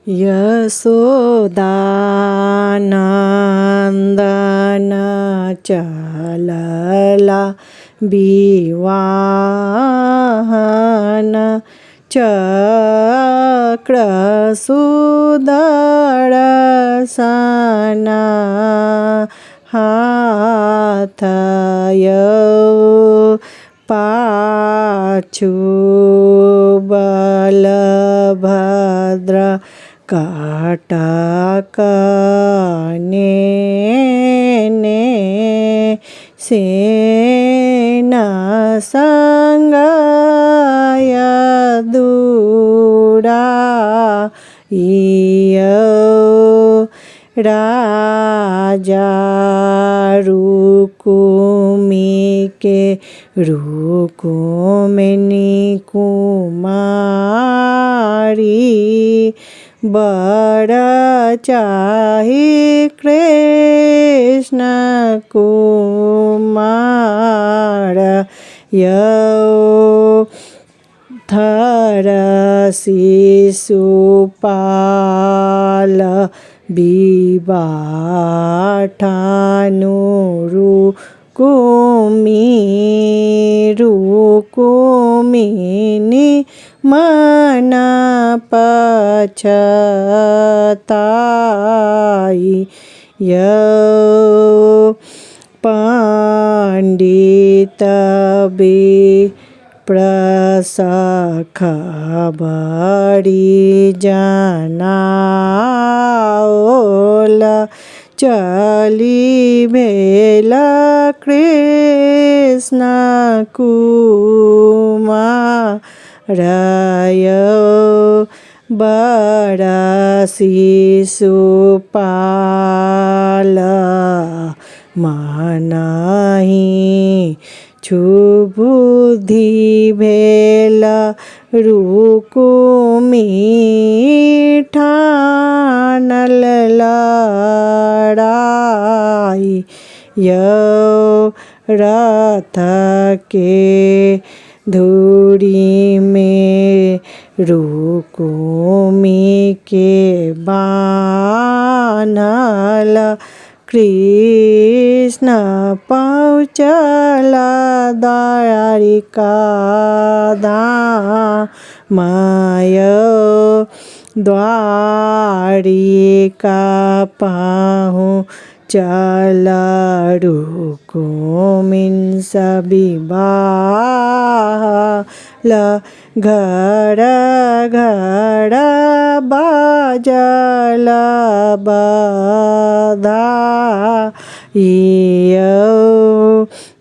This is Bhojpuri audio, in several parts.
यशोदानंदन चलला विवाहन चक्र सुदर्शन हाथय पाछु बलभद्र कटकने सेन संगय दूरा राजा रुकुमी के रुकुमिनी कुमारी बर चाहि कृष्ण कुमार थर शिशुपाल विवाठानु रुकुमिनी मन पछताई पंडित विप्रसख बड़ी जनाओल चली भेल कृष्ण कुमार बर शिशुपाल मनहि क्षुबुद्धि भेल रुकुमी ठानल लड़ाई रथ के धूरी में रुकुमी के बान्हल कृष्ण पहुँचल द्वारिका धाम द्वारिका पहुँचल रुकुमिन विवाहल घर घर बाजल बधाई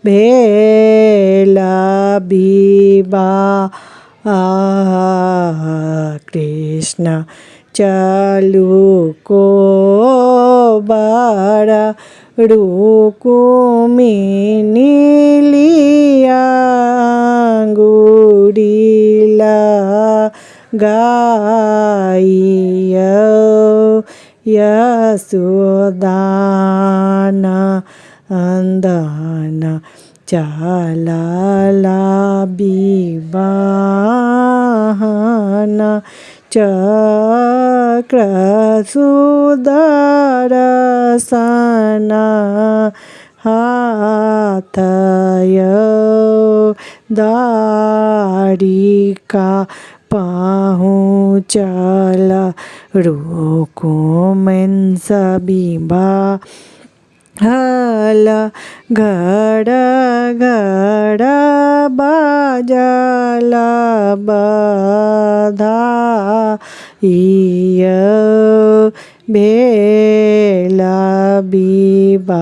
भेल विवाह कृष्ण चलू को बर रुकुमिनी लिया अंगूरी लगाई यशोदानंदन चलला विवाहन चक्र सुदर्शन हाथय द्वारिका पहुँचल रुकुमिन विवाहल घर घर बाजल बधाई भेल विवाह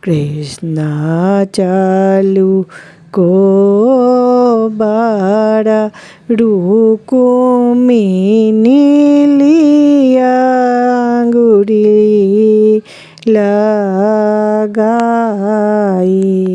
कृष्ण चलू को बर रुकुमिनी लिया अंगूरी लगाई।